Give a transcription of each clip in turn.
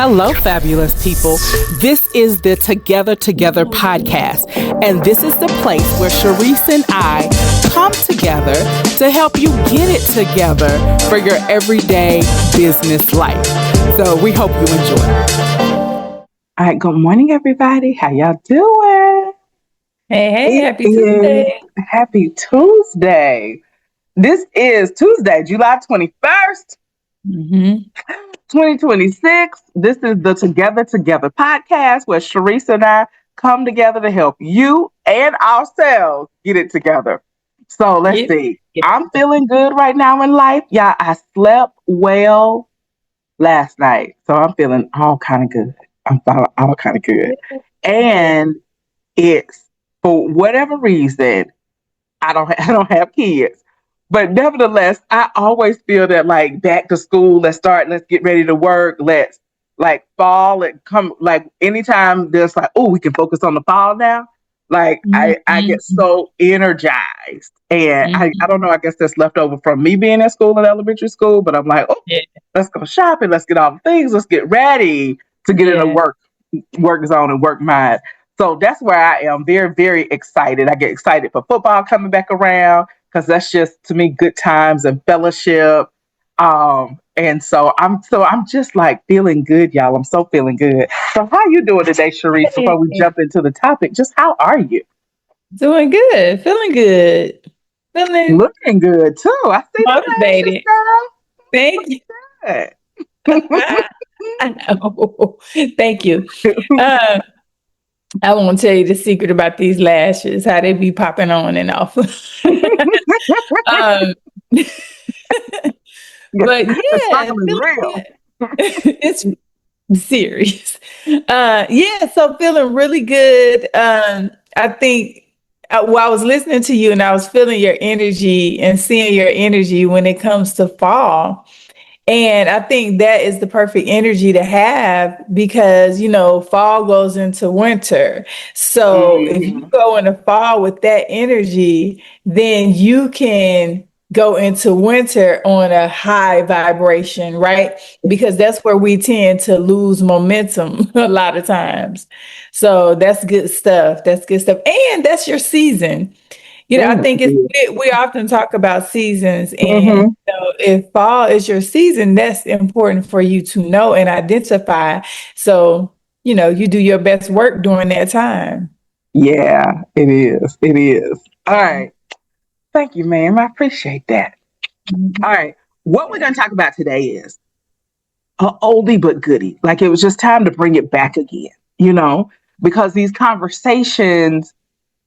Hello, fabulous people. This is the Together podcast, and this is the place where Cherise and I come together to help you get it together for your everyday business life. So we hope you enjoy. All right, good morning, everybody. How y'all doing? Hey, happy Tuesday. Happy Tuesday. This is Tuesday, July 21st. 2026. This is the Together podcast where Cherise and I come together to help you and ourselves get it together. So let's see. I'm feeling good right now in life. Yeah, I slept well last night, so I'm feeling all kind of good. I'm feeling all kind of good. And it's, for whatever reason, I don't have kids. But nevertheless, I always feel that like back to school, let's get ready to work, let's like fall and come, like anytime there's like, oh, we can focus on the fall now. Like I get so energized. And I don't know, I guess that's left over from me being at school in elementary school, but I'm like, let's go shopping, let's get all the things, let's get ready to get in a work zone and work mind. So that's where I am, very, very excited. I get excited for football coming back around, because that's just, to me, good times and fellowship. And so I'm just like feeling good, y'all. I'm so feeling good. So how you doing today, Cherise? Before we jump into the topic, just how are you? Doing good. Feeling good. Looking good too. I see motivated. Girl. Thank you. I know. Thank you. I won't tell you the secret about these lashes, how they be popping on and off. But yeah, it's serious. So feeling really good. I think while I was listening to you and I was feeling your energy and seeing your energy when it comes to fall. And I think that is the perfect energy to have because, fall goes into winter. So if you go into fall with that energy, then you can go into winter on a high vibration, right? Because that's where we tend to lose momentum a lot of times. So that's good stuff. And that's your season. I think we often talk about seasons, and if fall is your season, that's important for you to know and identify. So, you do your best work during that time. Yeah, it is. It is. All right. Thank you, ma'am. I appreciate that. All right. What we're going to talk about today is an oldie but goodie. Like it was just time to bring it back again, because these conversations,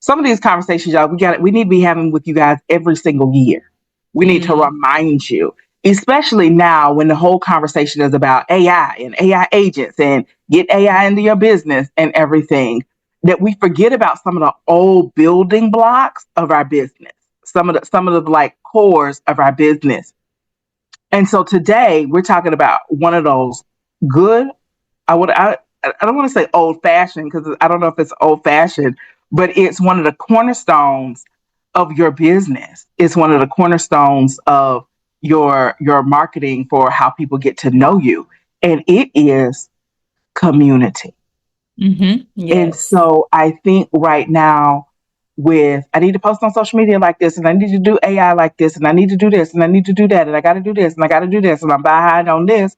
some of these conversations, y'all, we need to be having with you guys every single year. We need to remind you, especially now when the whole conversation is about AI and AI agents and get AI into your business and everything, that we forget about some of the old building blocks of our business, some of the like cores of our business. And so today we're talking about one of those good, I don't want to say old fashioned, because I don't know if it's old fashioned, but it's one of the cornerstones of your business. It's one of the cornerstones of your marketing for how people get to know you. And it is community. Yes. And so I think right now I need to post on social media like this, and I need to do AI like this, and I need to do this, and I need to do that, and I got to do this, and I got to do this, and I'm behind on this.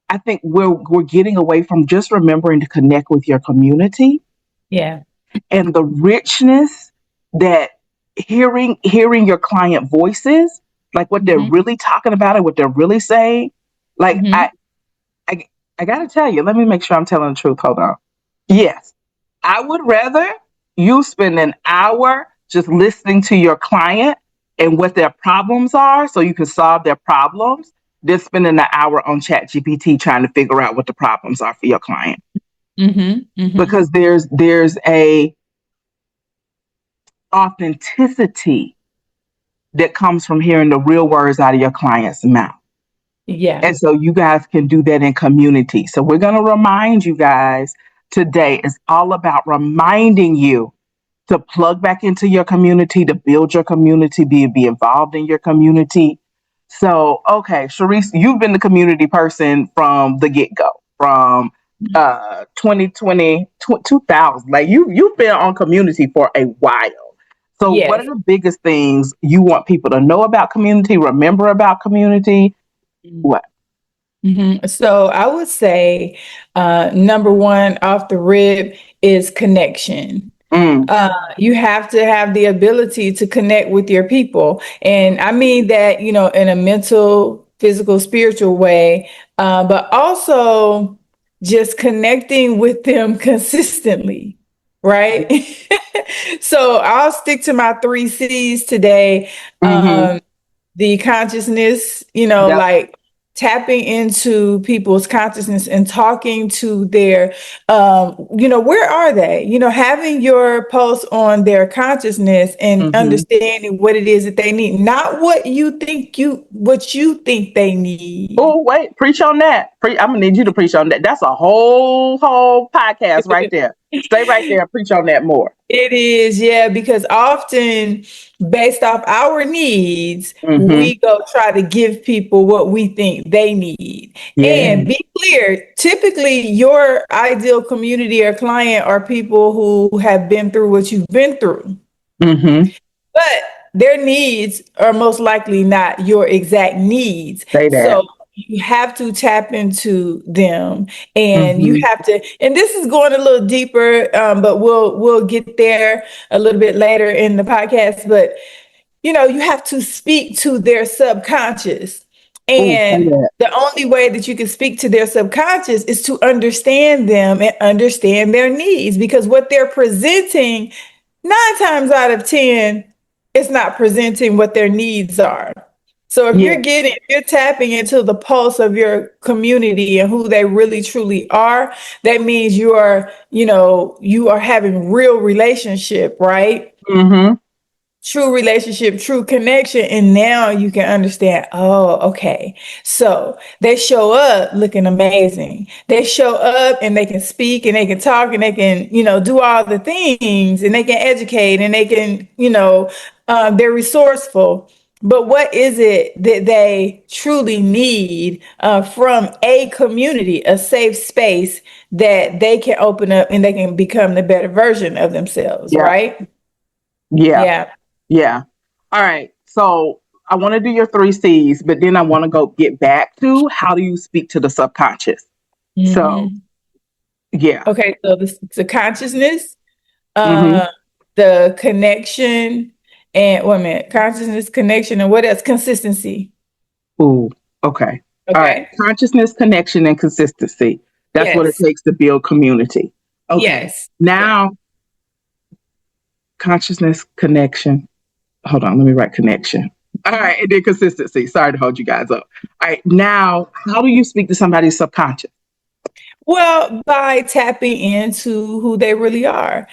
I think we're getting away from just remembering to connect with your community. Yeah. And the richness that hearing your client voices, like what they're really talking about and what they're really saying. Like I got to tell you, let me make sure I'm telling the truth. Hold on. Yes. I would rather you spend an hour just listening to your client and what their problems are so you can solve their problems than spending an hour on ChatGPT trying to figure out what the problems are for your client. Because there's a authenticity that comes from hearing the real words out of your client's mouth. Yeah. And so you guys can do that in community. So we're going to remind you guys today, is all about reminding you to plug back into your community, to build your community, be involved in your community. So, okay, Cherise, you've been the community person from the get-go, from 2020, 2000. Like you've been on community for a while. So what are Yes. the biggest things you want people to know about community, remember about community? What? So I would say number one off the rip is connection. Mm, You have to have the ability to connect with your people. And I mean that, in a mental, physical, spiritual way, but also just connecting with them consistently, right? So I'll stick to my 3 C's today. mm-hmm. The consciousness, Yep. like tapping into people's consciousness and talking to their, where are they? Having your pulse on their consciousness and Mm-hmm. understanding what it is that they need, not what you think they need. Oh, wait, preach on that. I'm gonna need you to preach on that. That's a whole podcast right there. Stay right there and preach on that more. It is, yeah, because often based off our needs, Mm-hmm. we go try to give people what we think they need. Yeah. And be clear, typically your ideal community or client are people who have been through what you've been through, Mm-hmm. but their needs are most likely not your exact needs. Say that. So you have to tap into them, and you Mm-hmm. have to, and this is going a little deeper, but we'll get there a little bit later in the podcast. But you have to speak to their subconscious. Oh, say And that. the only way that you can speak to their subconscious is to understand them and understand their needs, because what they're presenting 9 times out of 10, it's not presenting what their needs are. So Yeah. if you're tapping into the pulse of your community and who they really truly are, that means you are having real relationship, right? Mm-hmm. True relationship, true connection. And now you can understand, oh, okay. So they show up looking amazing. They show up and they can speak and they can talk and they can, do all the things, and they can educate and they can, they're resourceful. But what is it that they truly need from a community, a safe space that they can open up and they can become the better version of themselves, Yeah. right? Yeah. Yeah. Yeah. All right. So I want to do your 3 C's, but then I want to go get back to how do you speak to the subconscious? So, Mm-hmm. yeah. Okay, so the consciousness, Mm-hmm. the connection, and wait a minute, consciousness, connection, and what else? Consistency. Ooh. Okay. All right. Okay. Consciousness, connection, and consistency. That's what it Yes. takes to build community. Okay. Yes. Yeah. Now, consciousness, connection. Hold on. Let me write connection. All right. And then consistency. Sorry to hold you guys up. All right. Now, how do you speak to somebody's subconscious? Well, by tapping into who they really are.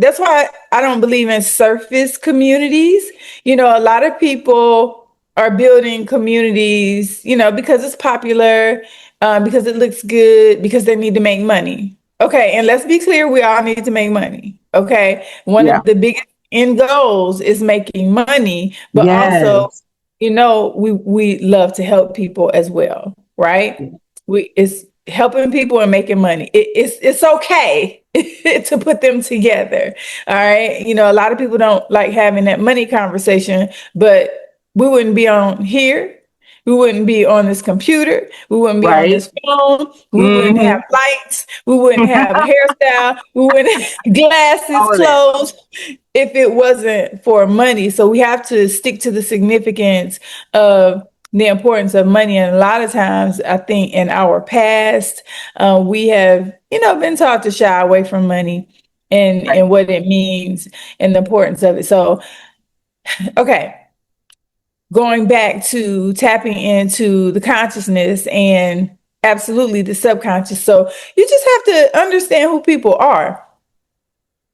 That's why I don't believe in surface communities. A lot of people are building communities, because it's popular, because it looks good, because they need to make money. Okay. And let's be clear, we all need to make money. Okay. One Yeah. of the biggest end goals is making money, but also, Yes. we love to help people as well, right? It's helping people and making money. It's okay to put them together. All right. A lot of people don't like having that money conversation, but we wouldn't be on here. We wouldn't be on this computer. We wouldn't be on Right. this phone. We wouldn't Mm-hmm. have lights. We wouldn't have a hairstyle. We wouldn't have glasses, All of that. clothes, if it wasn't for money. So we have to stick to the significance of the importance of money. And a lot of times, I think in our past, we have, been taught to shy away from money and, Right. and what it means and the importance of it. So, okay. Going back to tapping into the consciousness and absolutely the subconscious. So you just have to understand who people are.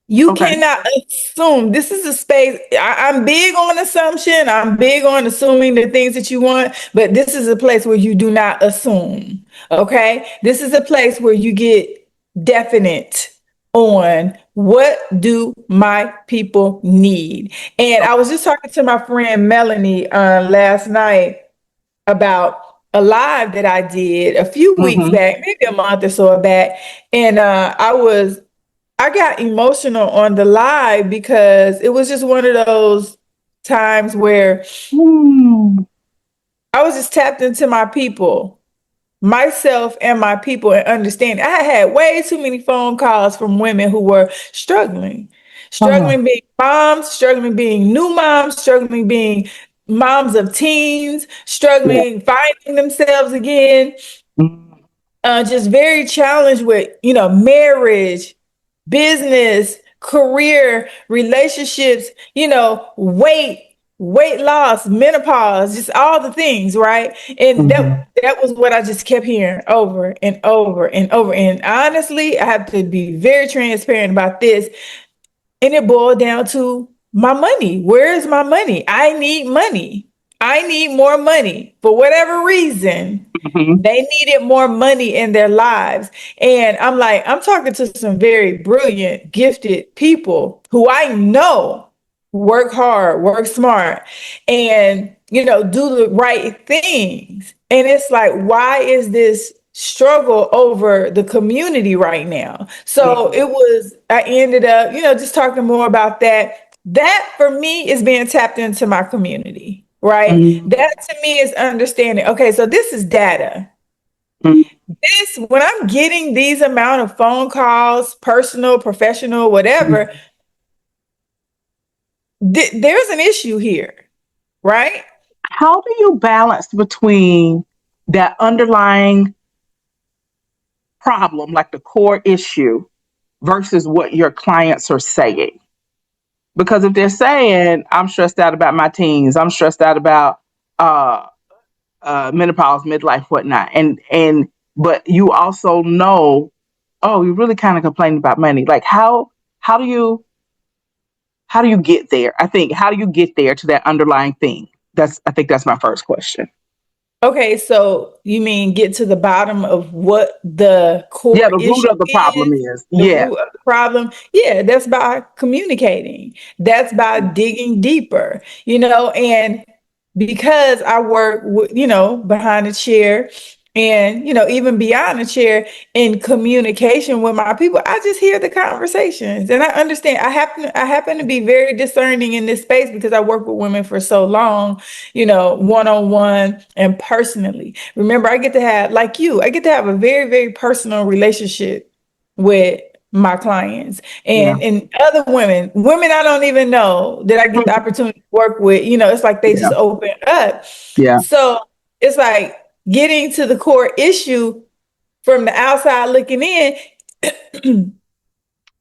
You Okay. cannot assume. This is a space. I'm big on assumption. I'm big on assuming the things that you want, but this is a place where you do not assume. Okay. This is a place where you get definite on what do my people need. And I was just talking to my friend Melanie last night about a live that I did a few weeks back, maybe a month or so back. And I got emotional on the live because it was just one of those times where I was just tapped into my people, myself and my people, and understanding. I had way too many phone calls from women who were struggling being moms, struggling being new moms, struggling being moms of teens, struggling finding themselves again, just very challenged with, marriage, business, career, relationships, weight loss, menopause, just all the things, right? And that was what I just kept hearing over and over and over. And honestly, I have to be very transparent about this. And it boiled down to my money. Where is my money? I need money. I need more money. For whatever reason, they needed more money in their lives. And I'm talking to some very brilliant, gifted people who I know work hard, work smart, and, do the right things. And it's like, why is this struggle over the community right now? So I ended up, just talking more about that. That for me is being tapped into my community, right? That to me is understanding, okay, so this is data. When I'm getting these amount of phone calls, personal, professional, whatever, there's an issue here, right? How do you balance between that underlying problem, like the core issue, versus what your clients are saying? Because if they're saying, I'm stressed out about my teens, I'm stressed out about menopause, midlife, whatnot, but you also know, oh, you're really kind of complaining about money. Like how do you get there? I think, how do you get there to that underlying thing? I think that's my first question. Okay, so you mean get to the bottom of what the core the issue root of the problem is. the root of the problem? Yeah, that's by communicating. That's by digging deeper, and because I work with, behind the chair and, even beyond the chair in communication with my people, I just hear the conversations and I understand. I happen to be very discerning in this space because I work with women for so long, one-on-one and personally. Remember, I get to have, like you, I get to have a very, very personal relationship with my clients and other women I don't even know that I get the opportunity to work with. It's like they just open up. So it's like getting to the core issue from the outside looking in.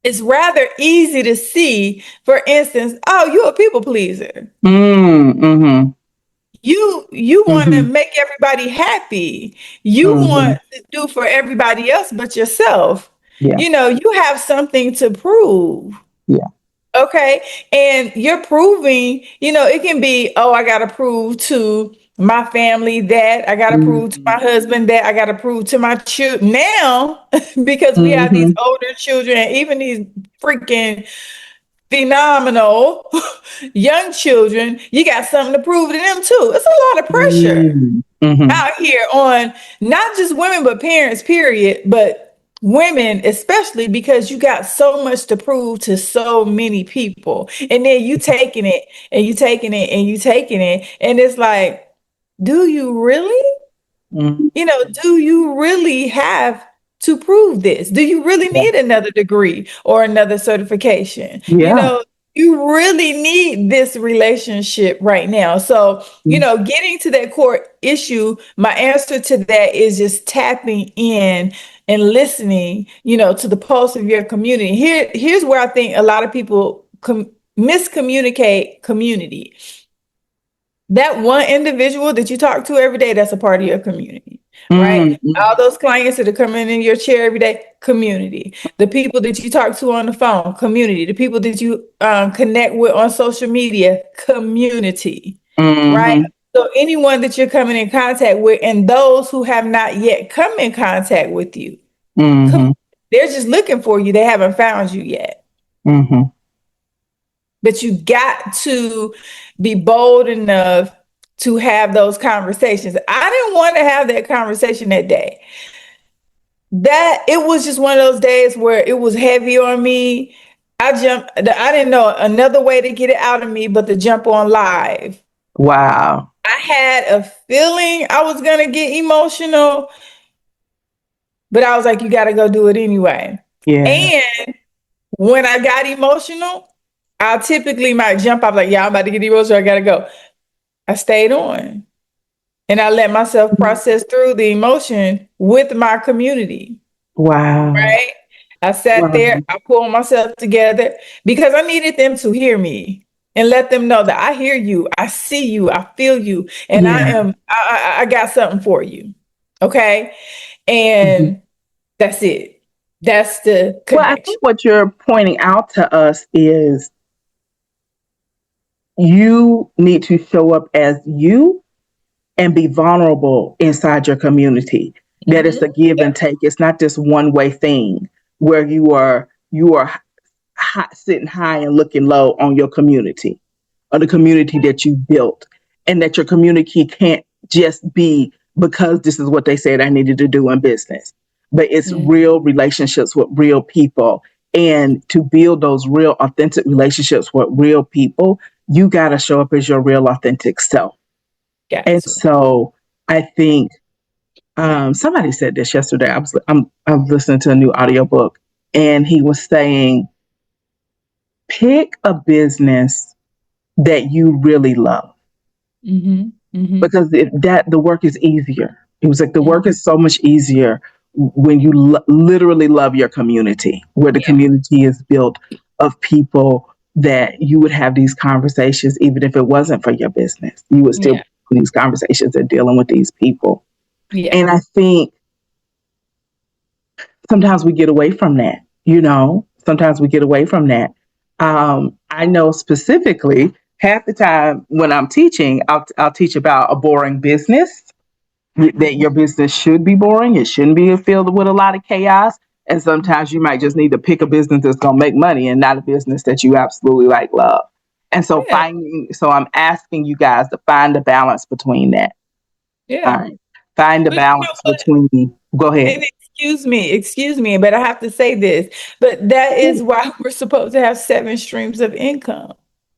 It's rather easy to see, for instance, oh, you're a people pleaser. You want to make everybody happy. You want to do for everybody else but yourself. You have something to prove. Okay. And you're proving, it can be, oh, I got to prove to my family that, I got to prove to my husband that, I got to prove to my children now, because we have these older children and even these freaking phenomenal young children. You got something to prove to them too. It's a lot of pressure out here on not just women, but parents, period, but women especially, because you got so much to prove to so many people. And then you taking it and you taking it and you taking it. And it's like, do you really? Do you really have to prove this? Do you really need another degree or another certification? You really need this relationship right now. So, getting to that core issue, my answer to that is just tapping in and listening, to the pulse of your community. Here's where I think a lot of people miscommunicate community. That one individual that you talk to every day, that's a part of your community, right? All those clients that are coming in your chair every day, community. The people that you talk to on the phone, community. The people that you connect with on social media, community, right? So anyone that you're coming in contact with, and those who have not yet come in contact with you, they're just looking for you. They haven't found you yet. But you got to be bold enough to have those conversations. I didn't want to have that conversation that day. That it was just one of those days where it was heavy on me. I didn't know another way to get it out of me but to jump on live. Wow. I had a feeling I was going to get emotional, but I was like, you got to go do it anyway. Yeah. And when I got emotional, I typically might jump up like, yeah, I'm about to get emotional. I got to go. I stayed on and I let myself process through the emotion with my community. Wow. Right? I sat there, I pulled myself together because I needed them to hear me and let them know that I hear you, I see you, I feel you, and I got something for you. Okay. And that's it. That's the connection. Well, I think what you're pointing out to us is you need to show up as you and be vulnerable inside your community. That it's a give and take. It's not this one way thing where you are sitting high and looking low on your community, on the community that you built, and that your community can't just be because this is what they said I needed to do in business, but it's real relationships with real people. And to build those real authentic relationships with real people, you got to show up as your real authentic self. Yes. And so I think somebody said this yesterday. I was listening to a new audiobook, and he was saying, pick a business that you really love. Because the work is easier. It was like the work is so much easier when you literally love your community, where the community is built of people that you would have these conversations, even if it wasn't for your business. You would still have these conversations and dealing with these people. Yeah. And I think sometimes we get away from that, sometimes we get away from that. I know specifically half the time when I'm teaching, I'll teach about a boring business, that your business should be boring. It shouldn't be filled with a lot of chaos. And sometimes you might just need to pick a business that's going to make money and not a business that you absolutely love. And so I'm asking you guys to find the balance between that. Yeah. All right. Find the balance between, go ahead. And excuse me, but I have to say this, but that is why we're supposed to have 7 streams of income.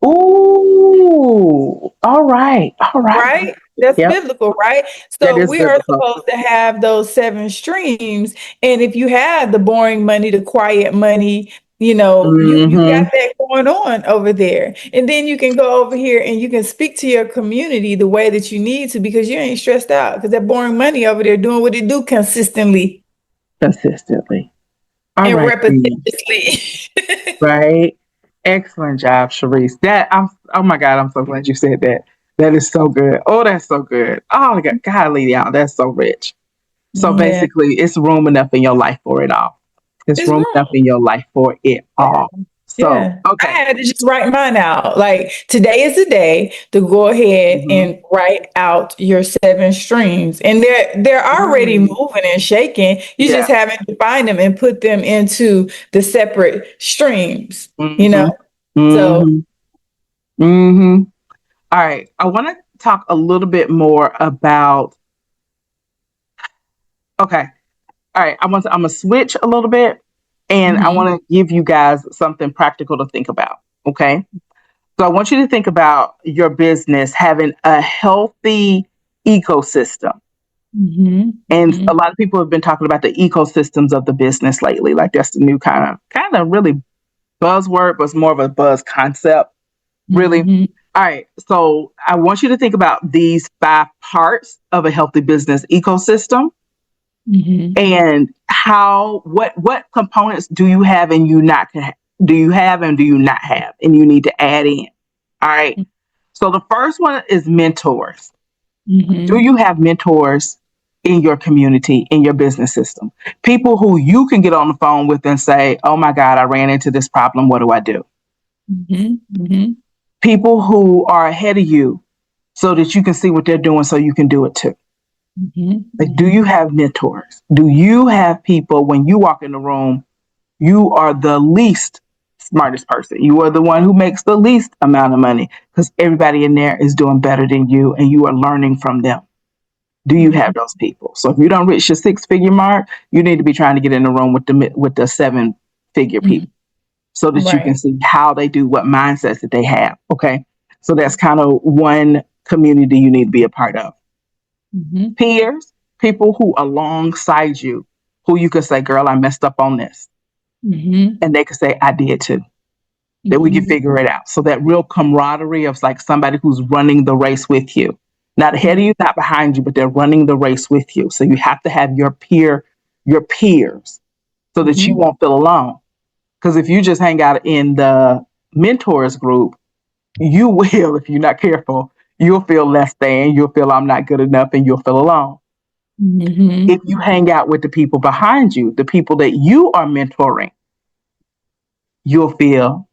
Ooh, all right. Right? That's biblical, right? So we are supposed to have those 7 streams. And if you have the boring money, the quiet money, you got that going on over there. And then you can go over here and you can speak to your community the way that you need to, because you ain't stressed out, because that boring money over there doing what it do consistently. All and right. repetitiously. Right. Excellent job, Cherise. Oh my God, I'm so glad you said that. That is so good. Oh, that's so good. Oh my God, golly, y'all, that's so rich. So basically, it's room enough in your life for it all. It's room enough in your life for it all. So, okay. I had to just write mine out. Like, today is the day to go ahead and write out your 7 streams. And they're already moving and shaking. You just haven't defined them and put them into the separate streams, So. All right. I want to talk a little bit more about, okay. All right. I'm going to switch a little bit. And I want to give you guys something practical to think about. Okay. So I want you to think about your business having a healthy ecosystem. And a lot of people have been talking about the ecosystems of the business lately. Like, that's the new kind of really buzzword, but it's more of a buzz concept. Really. All right. So I want you to think about these 5 parts of a healthy business ecosystem. And what components do you have and do you have and do you not have, and you need to add in. All right. So the first one is mentors. Do you have mentors in your community, in your business system? People who you can get on the phone with and say, oh my God, I ran into this problem. What do I do? People who are ahead of you so that you can see what they're doing so you can do it too. Like, do you have mentors? Do you have people when you walk in the room, you are the least smartest person. You are the one who makes the least amount of money because everybody in there is doing better than you and you are learning from them. Do you have those people? So if you don't reach your 6-figure mark, you need to be trying to get in the room with the 7-figure people so that you can see how they do, what mindsets that they have. Okay. So that's kind of one community you need to be a part of. Peers, people who alongside you, who you could say, girl, I messed up on this. And they could say, I did too. That we can figure it out. So that real camaraderie of like somebody who's running the race with you. Not ahead of you, not behind you, but they're running the race with you. So you have to have your peers so that you won't feel alone. Because if you just hang out in the mentors group, you will, if you're not careful, you'll feel less than, you'll feel I'm not good enough, and you'll feel alone. If you hang out with the people behind you, the people that you are mentoring, you'll feel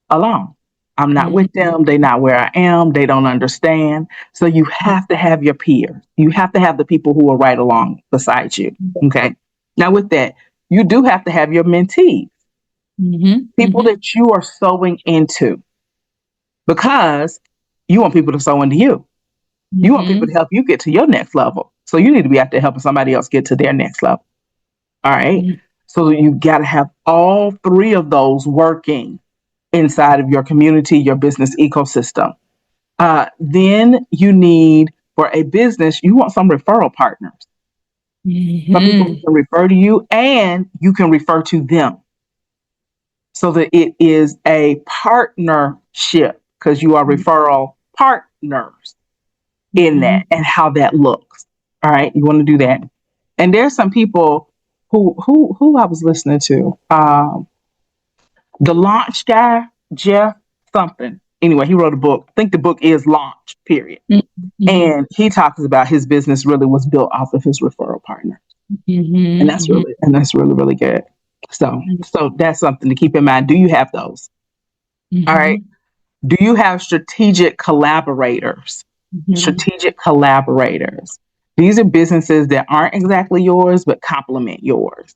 alone. I'm not with them. They're not where I am. They don't understand. So you have to have your peers. You have to have the people who are right along beside you. Okay. Now with that, you do have to have your mentees, people that you are sewing into, because you want people to sew into you. You want people to help you get to your next level. So you need to be out there helping somebody else get to their next level. All right. So you got to have all three of those working inside of your community, your business ecosystem. Then you need, for a business, you want some referral partners. Some people who can refer to you and you can refer to them. So that it is a partnership because you are referral partners in that and how that looks. All right. You want to do that. And there's some people who I was listening to. The launch guy, Jeff something. Anyway, he wrote a book. I think the book is Launch, period. And he talks about his business really was built off of his referral partner. And that's really, really good. So that's something to keep in mind. Do you have those? All right. Do you have strategic collaborators? Strategic collaborators. These are businesses that aren't exactly yours, but complement yours,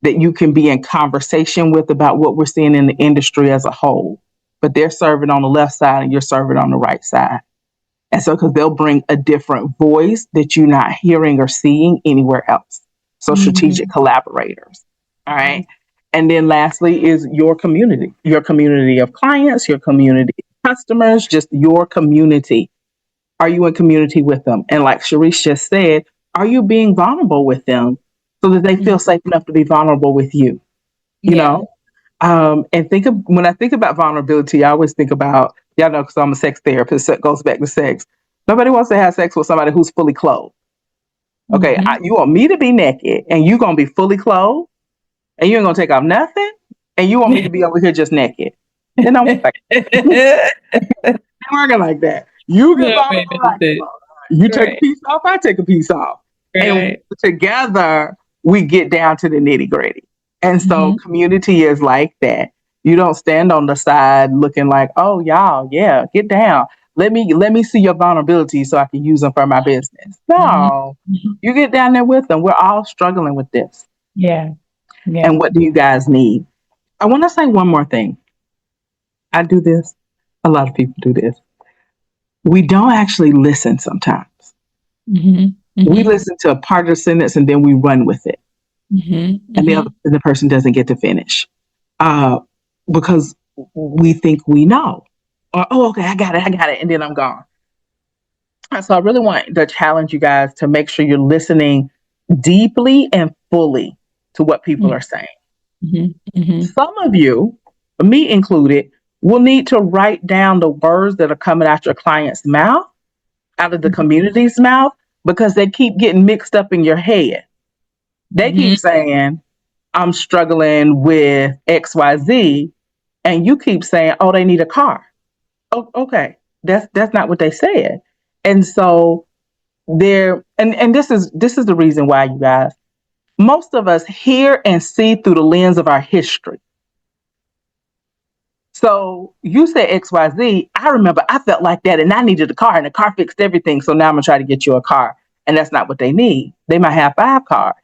that you can be in conversation with about what we're seeing in the industry as a whole, but they're serving on the left side and you're serving on the right side. And so, because they'll bring a different voice that you're not hearing or seeing anywhere else. So strategic collaborators. All right. And then lastly is your community of clients, your community of customers, just your community. Are you in community with them? And like Cherise just said, are you being vulnerable with them so that they feel safe enough to be vulnerable with you? You know? And when I think about vulnerability, I always think about, y'all know, because I'm a sex therapist, so it goes back to sex. Nobody wants to have sex with somebody who's fully clothed. Okay, you want me to be naked and you're going to be fully clothed and you ain't going to take off nothing and you want me to be over here just naked. Then I'm like, working like that. You get you take a piece off, I take a piece off. And together we get down to the nitty gritty. And so community is like that. You don't stand on the side looking like, oh, y'all, yeah, get down. Let me see your vulnerability so I can use them for my business. No, you get down there with them. We're all struggling with this. Yeah. And what do you guys need? I want to say one more thing. I do this. A lot of people do this. We don't actually listen sometimes. We listen to a part of the sentence and then we run with it. And the person doesn't get to finish because we think we know. Or, oh, okay, I got it. And then I'm gone. So I really want to challenge you guys to make sure you're listening deeply and fully to what people are saying. Some of you, me included, will need to write down the words that are coming out your client's mouth, out of the community's mouth, because they keep getting mixed up in your head. They keep saying, I'm struggling with XYZ, and you keep saying, oh, they need a car. Oh, okay. That's not what they said. And so and this is the reason why, you guys, most of us hear and see through the lens of our history. So you said XYZ. I remember I felt like that and I needed a car and the car fixed everything. So now I'm gonna try to get you a car. And that's not what they need. They might have 5 cars.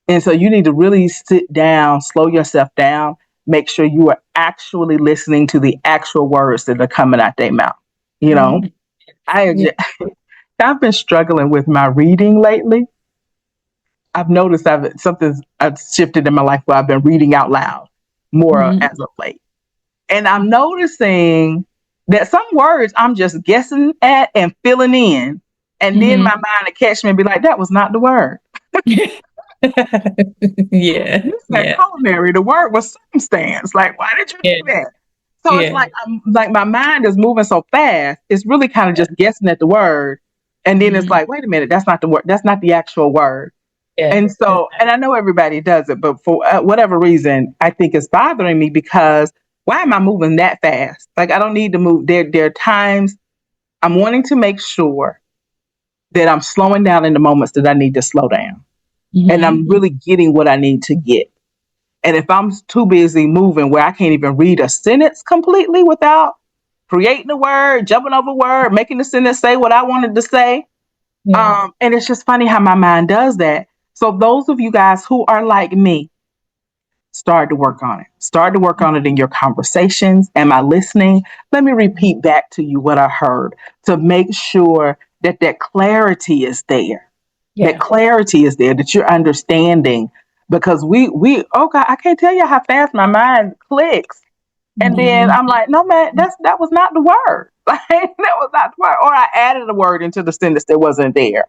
And so you need to really sit down, slow yourself down make sure you are actually listening to the actual words that are coming out their mouth. You know, Yeah. I've been struggling with my reading lately. I've noticed I've shifted in my life where I've been reading out loud more Mhm. as of late. And I'm noticing that some words I'm just guessing at and filling in. And then my Mhm. mind will catch me and be like, that was not the word. Yeah. You said Yeah. culinary, the word was circumstance. Like, why did you do Yeah. that? So it's Yeah. like I'm like my mind is moving so fast, it's really kind of just guessing at the word. And then it's Mhm. like, wait a minute, that's not the word, that's not the actual word. Yeah. And so, and Exactly. I know everybody does it, but for whatever reason, I think it's bothering me because why am I moving that fast? Like, I don't need to move. There are times I'm wanting to make sure that I'm slowing down in the moments that I need to slow down. And I'm Mhm. really getting what I need to get. And if I'm too busy moving where I can't even read a sentence completely without creating a word, jumping over a word, making the sentence say what I wanted to say, Yeah. and it's just funny how my mind does that. So those of you guys who are like me, start to work on it. Start to work on it in your conversations. Am I listening? Let me repeat back to you what I heard to make sure that that clarity is there. That Yeah. clarity is there, that you're understanding. Because oh God, I can't tell you how fast my mind clicks. And then Mhm. I'm like, no man, that was not the word. Like that was not the word. Or I added a word into the sentence that wasn't there.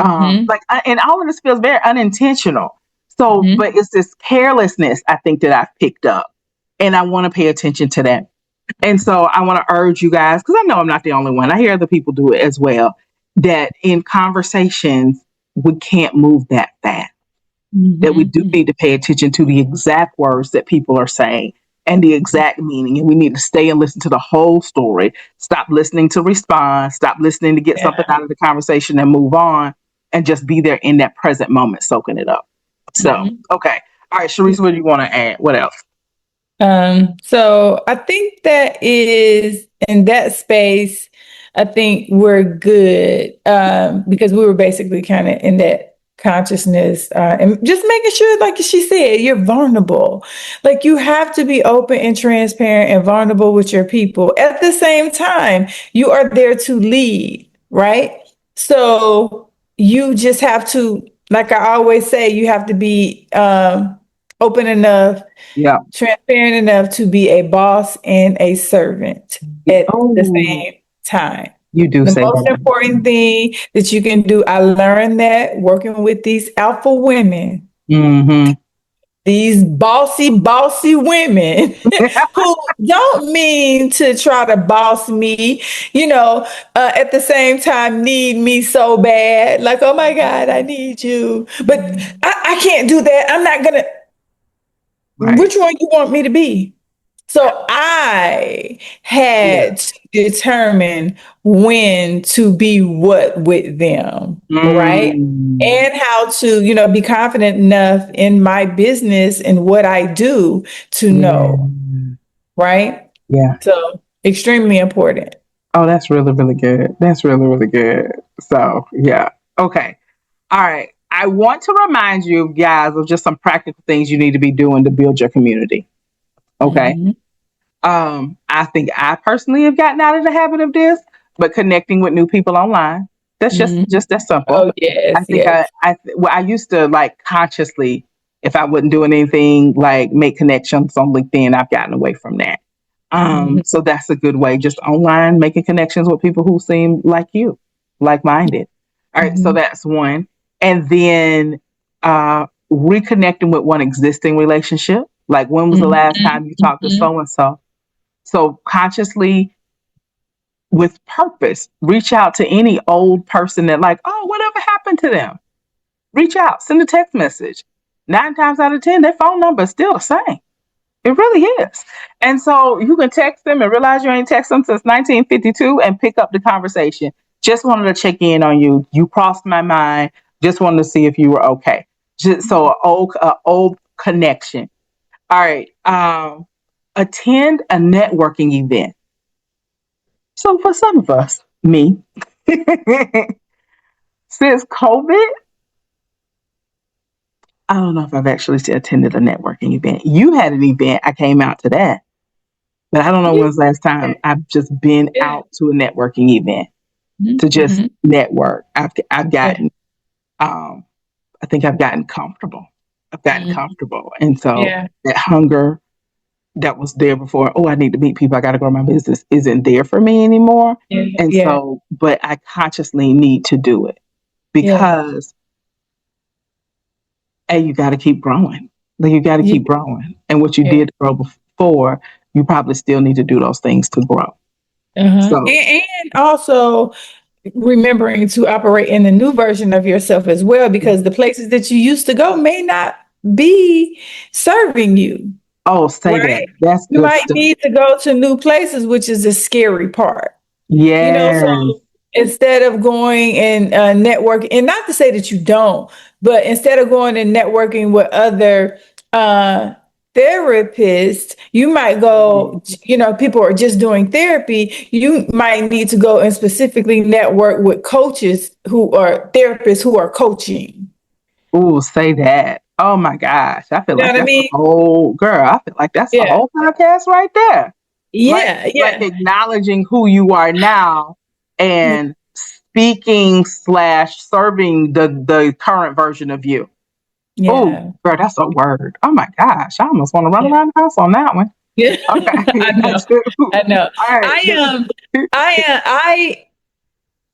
Mhm. And all of this feels very unintentional. So, Mhm. but it's this carelessness I think that I've picked up, and I want to pay attention to that. And so, I want to urge you guys because I know I'm not the only one. I hear other people do it as well. That in conversations we can't move that fast. That we do Mhm. need to pay attention to the exact words that people are saying and the exact meaning. And we need to stay and listen to the whole story. Stop listening to respond. Stop listening to get something Yeah. out of the conversation and move on and just be there in that present moment, soaking it up. So, Mhm. okay. All right, Sharice, what do you want to add? What else? So I think that is in that space, I think we're good because we were basically kind of in that consciousness and just making sure, like she said, you're vulnerable. Like you have to be open and transparent and vulnerable with your people. At the same time, you are there to lead, right? So you just have to, like I always say, you have to be open enough, Yeah. transparent enough to be a boss and a servant at the Oh, same time. you do The say most that. important thing that you can do, I learned that working with these alpha women, Mm-hmm. these bossy women who don't mean to try to boss me, at the same time need me so bad. Like, oh my God, I need you. But I can't do that. I'm not going to. Right. Which one you want me to be? So I Yeah. had to determine when to be what with them, right? Mm. And how to, be confident enough in my business and what I do to Yeah. know, right? Yeah. So extremely important. Oh, that's really, really good. That's really, really good. So, yeah. Okay. All right. I want to remind you guys of just some practical things you need to be doing to build your community. Okay. Mhm. I think I personally have gotten out of the habit of this, but connecting with new people online. That's Mhm. just that simple. Oh, I yes, think yes. I used to like consciously, if I wasn't doing anything, like make connections on LinkedIn. I've gotten away from that. Mhm. So that's a good way, just online, making connections with people who seem like you, like minded. All right, so Mhm. that's one. And then reconnecting with one existing relationship. Like, when was the last Mhm. time you talked to Mhm. so and so? So, consciously, with purpose, reach out to any old person that, like, oh, whatever happened to them? Reach out, send a text message. 9 times out of 10, their phone number is still the same. It really is. And so you can text them and realize you ain't texted them since 1952 and pick up the conversation. Just wanted to check in on you. You crossed my mind. Just wanted to see if you were okay. Just so a old connection. All right. Attend a networking event. So for some of us, me, since COVID, I don't know if I've actually attended a networking event. You had an event. I came out to that. But I don't know when's the last time I've just been out to a networking event to just network. I've gotten I think I've gotten comfortable. I've gotten comfortable. And so that hunger that was there before, oh, I need to meet people, I gotta grow my business, isn't there for me anymore. And so, but I consciously need to do it because you gotta keep growing. Like you gotta keep growing. And what you did grow before, you probably still need to do those things to grow. So and also remembering to operate in the new version of yourself as well, because the places that you used to go may not be serving you. Oh, say that. That's you good might stuff. need to go to new places, which is the scary part. Yeah. So instead of going and network, and not to say that you don't, but instead of going and networking with other therapists, you might go, people are just doing therapy. You might need to go and specifically network with coaches who are therapists who are coaching. Ooh, say that. Oh my gosh. I feel like that's a whole girl. I feel like that's a whole podcast right there. Like acknowledging who you are now and speaking / serving the current version of you. Oh, girl, that's a word. Oh my gosh. I almost want to run around the house on that one. Yeah. Okay. I know. I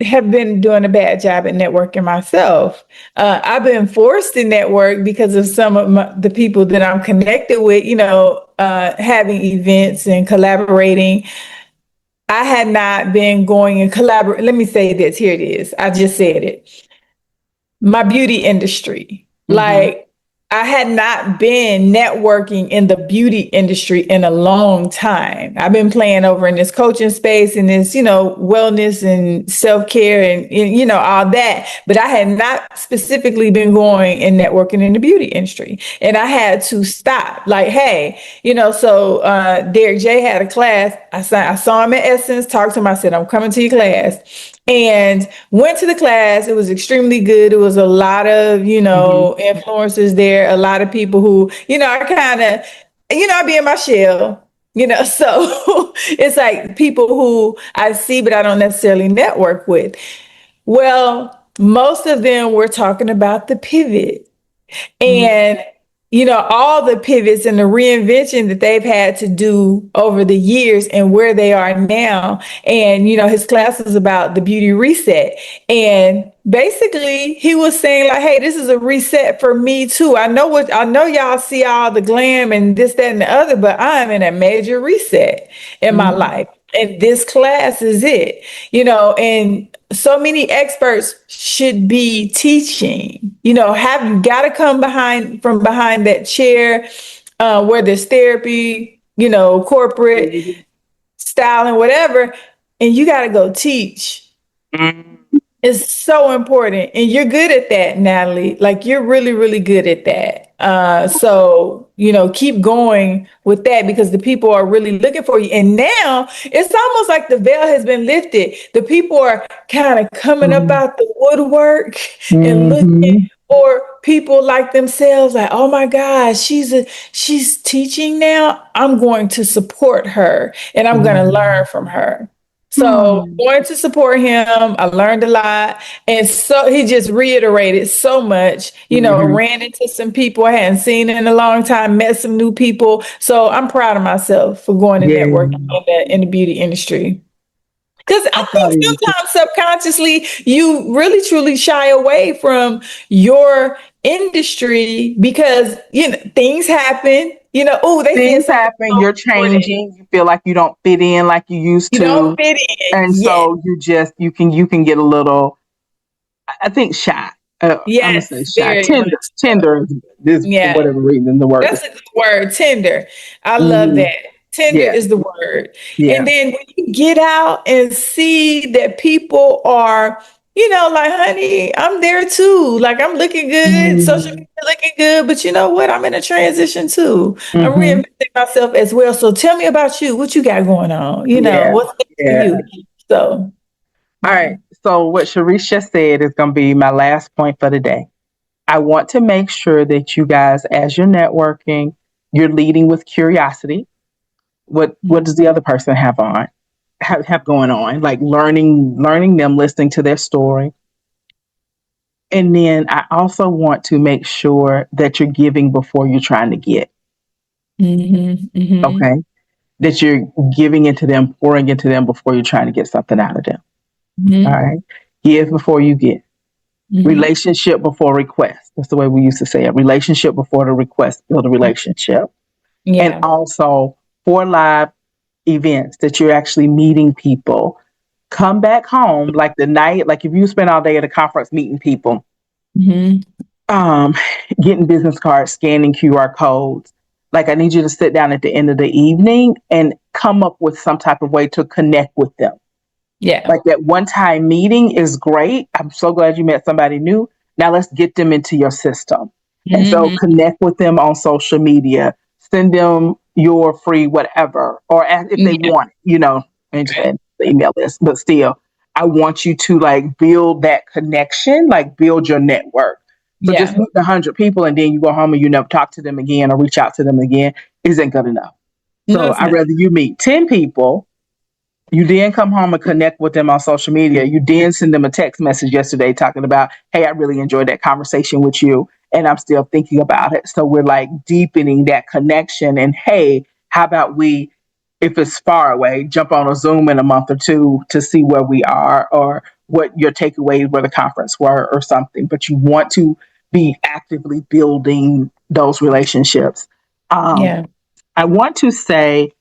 have been doing a bad job at networking myself. I've been forced to network because of some of the people that I'm connected with, having events and collaborating. I had not been going and collaborate. Let me say this. Here it is. I just said it. My beauty industry. Like, I had not been networking in the beauty industry in a long time. I've been playing over in this coaching space and this, wellness and self-care and all that. But I had not specifically been going and networking in the beauty industry. And I had to stop. Like, hey, so Derek J had a class. I saw him at Essence, talked to him. I said, I'm coming to your class. And went to the class. It was extremely good. It was a lot of, influencers there, a lot of people who, are kind of, I be in my shell, so it's like people who I see, but I don't necessarily network with. Well, most of them were talking about the pivot and all the pivots and the reinvention that they've had to do over the years and where they are now. And, his class was about the beauty reset. And basically he was saying like, hey, this is a reset for me too. I know y'all see all the glam and this, that, and the other, but I'm in a major reset in my life. And this class is it, and so many experts should be teaching, you got to come from behind that chair, where there's therapy, corporate styling, whatever. And you got to go teach. It's so important. And you're good at that, Natalie. Like you're really, really good at that. So, keep going with that because the people are really looking for you. And now it's almost like the veil has been lifted. The people are kind of coming up out the woodwork and looking for people like themselves. Like, oh my gosh, she's teaching now. I'm going to support her and I'm going to learn from her. So going to support him, I learned a lot. And so he just reiterated so much, ran into some people I hadn't seen in a long time, met some new people. So I'm proud of myself for going to network in the beauty industry. Because I think sometimes subconsciously you really truly shy away from your industry because things happen. Things happen. You're changing. You feel like you don't fit in like you used to. You don't fit in, and so you can get a little. I think shy. I'm gonna say shy. Tender is for whatever reason the word. That's a good word. Tender. I love that. Tender is the word. Yeah. And then when you get out and see that people are, like, honey, I'm there too. Like I'm looking good, social media looking good, but you know what? I'm in a transition too. I'm reinventing myself as well. So tell me about you. What you got going on? What's good for you? So, all right. So what Cherise just said is going to be my last point for the day. I want to make sure that you guys, as you're networking, you're leading with curiosity. What does the other person have going on? Like learning them, listening to their story. And then I also want to make sure that you're giving before you're trying to get. Okay. That you're giving into them, pouring into them before you're trying to get something out of them. All right. Give before you get. Relationship before request. That's the way we used to say it. Relationship before the request, build a relationship. Yeah. And also for live events that you're actually meeting people, come back home like the night, like if you spend all day at a conference meeting people, getting business cards, scanning QR codes. Like I need you to sit down at the end of the evening and come up with some type of way to connect with them. Yeah. Like that one-time meeting is great. I'm so glad you met somebody new. Now let's get them into your system. And so connect with them on social media. Send them your free whatever, or if they want, and the email list. But still, I want you to like build that connection, like build your network. So just meet 100 people and then you go home and you never talk to them again or reach out to them again isn't good enough. So I'd rather you meet 10 people. You then come home and connect with them on social media. You then send them a text message yesterday talking about, hey, I really enjoyed that conversation with you. And I'm still thinking about it. So we're like deepening that connection. And hey, how about we, if it's far away, jump on a Zoom in a month or two to see where we are or what your takeaways were the conference were or something. But you want to be actively building those relationships. I want to say,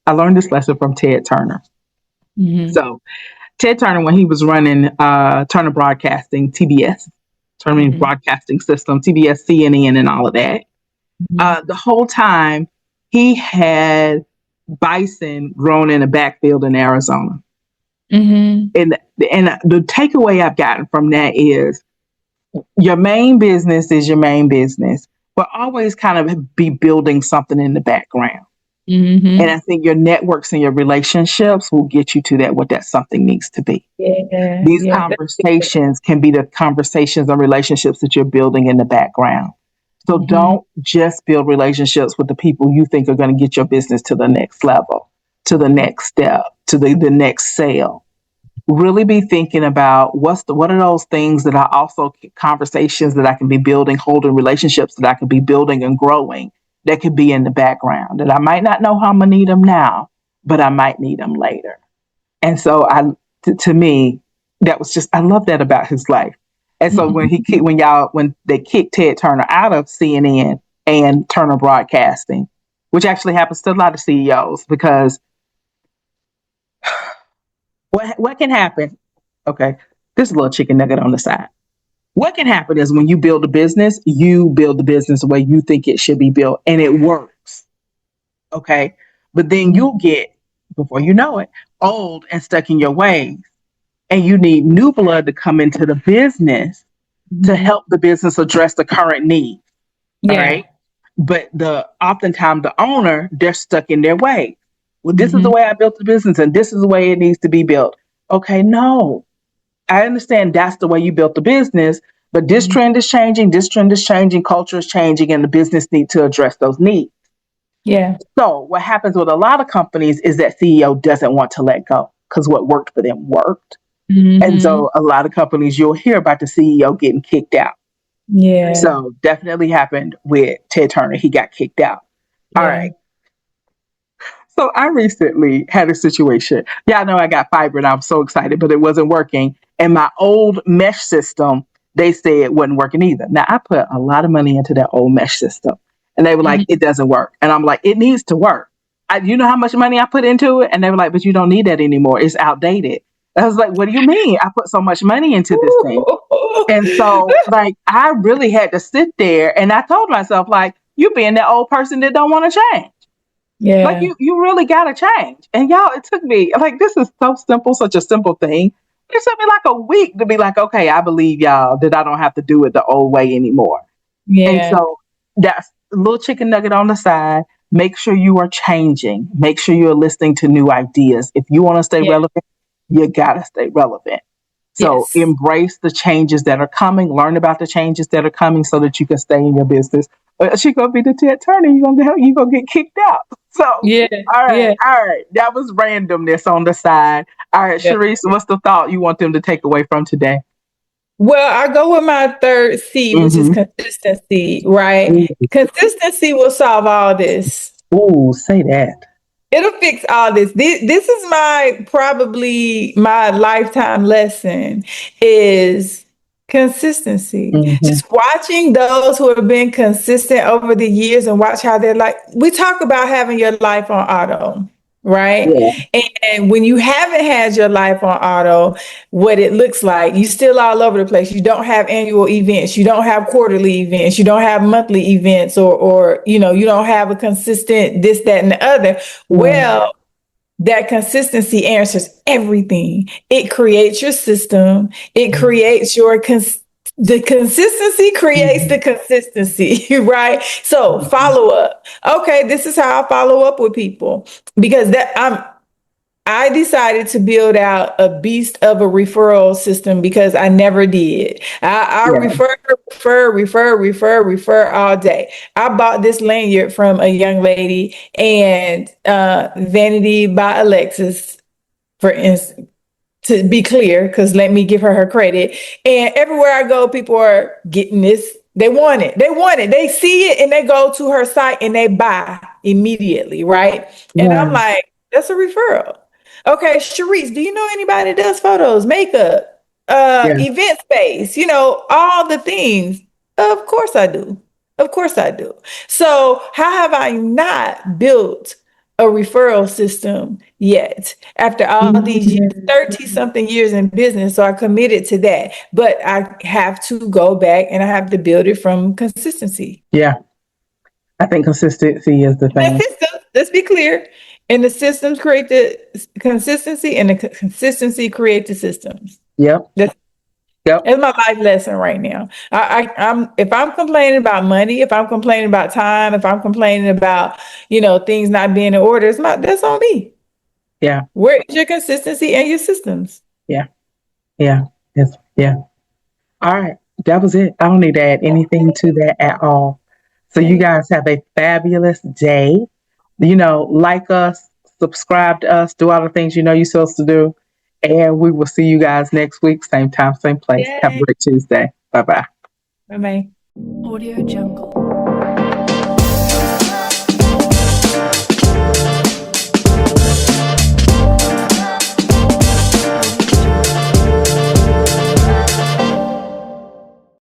I learned this lesson from Ted Turner. So Ted Turner, when he was running Turner Broadcasting, TBS, Turner Broadcasting System, TBS, CNN, and all of that, the whole time he had bison grown in a backfield in Arizona. And the takeaway I've gotten from that is your main business is your main business, but always kind of be building something in the background. And I think your networks and your relationships will get you to that, what that something needs to be. These conversations can be the conversations and relationships that you're building in the background. So don't just build relationships with the people you think are going to get your business to the next level, to the next step, to the next sale. Really be thinking about what are those things that are also conversations that I can be building, holding relationships that I can be building and growing that could be in the background that I might not know how I'm gonna need them now, but I might need them later. And so to me, that was just, I love that about his life. And so when they kicked Ted Turner out of CNN and Turner Broadcasting, which actually happens to a lot of CEOs, because what can happen? Okay, this is a little chicken nugget on the side. What can happen is when you build a business, you build the business the way you think it should be built, and it works. Okay, but then you'll get, before you know it, old and stuck in your ways, and you need new blood to come into the business to help the business address the current needs. All right, but oftentimes the owner, they're stuck in their ways. Well, this is the way I built the business, and this is the way it needs to be built. Okay, no. I understand that's the way you built the business, but this trend is changing, culture is changing, and the business needs to address those needs. So what happens with a lot of companies is that CEO doesn't want to let go because what worked for them worked. And so a lot of companies, you'll hear about the CEO getting kicked out. So definitely happened with Ted Turner. He got kicked out. All right. So I recently had a situation. Y'all know I got fiber and I was so excited, but it wasn't working. And my old mesh system, they said it wasn't working either. Now I put a lot of money into that old mesh system and they were like, it doesn't work. And I'm like, it needs to work. You know how much money I put into it? And they were like, but you don't need that anymore. It's outdated. I was like, what do you mean? I put so much money into this thing. And so like, I really had to sit there and I told myself like, you being that old person that don't want to change. Like you really gotta change. And y'all, it took me like, this is so simple, such a simple thing. It took me like a week to be like, okay, I believe y'all that I don't have to do it the old way anymore. And so that's a little chicken nugget on the side. Make sure you are changing. Make sure you're listening to new ideas. If you want to stay relevant, you gotta stay relevant. So embrace the changes that are coming, learn about the changes that are coming so that you can stay in your business. She gonna be the attorney, you gonna get kicked out. So all right. That was randomness on the side. All right, Cherise, what's the thought you want them to take away from today? Well, I go with my third C, which is consistency, right? Consistency will solve all this. Ooh, say that. It'll fix all this. This is probably my lifetime lesson is consistency. Just watching those who have been consistent over the years and watch how they're like, we talk about having your life on auto, right? Yeah. And when you haven't had your life on auto, what it looks like, you still all over the place. You don't have annual events. You don't have quarterly events. You don't have monthly events or you don't have a consistent this, that, and the other. Well, that consistency answers everything. It creates your system. It creates the consistency creates the consistency, right? So follow up. Okay, this is how I follow up with people because I decided to build out a beast of a referral system because I never did. I refer all day. I bought this lanyard from a young lady and Vanity by Alexis, for instance, to be clear, because let me give her credit. And everywhere I go, people are getting this. They want it. They see it and they go to her site and they buy immediately, right? And I'm like, that's a referral. Okay, Cherise, do you know anybody that does photos, makeup, event space, all the things? Of course I do. Of course I do. So how have I not built a referral system yet after all these years, 30 something years in business? So I committed to that, but I have to go back and I have to build it from consistency. Yeah. I think consistency is the thing. Let's be clear. And the systems create the consistency and the consistency create the systems. Yep. That's my life lesson right now. If I'm complaining about money, if I'm complaining about time, if I'm complaining about, things not being in order, that's on me. Yeah. Where is your consistency and your systems? Yeah. Yeah. Yes. Yeah. All right. That was it. I don't need to add anything to that at all. So you guys have a fabulous day. Like us, subscribe to us, do all the things you're supposed to do. And we will see you guys next week, same time, same place. Yay. Have a great Tuesday. Bye-bye. Bye-bye. Audio Jungle.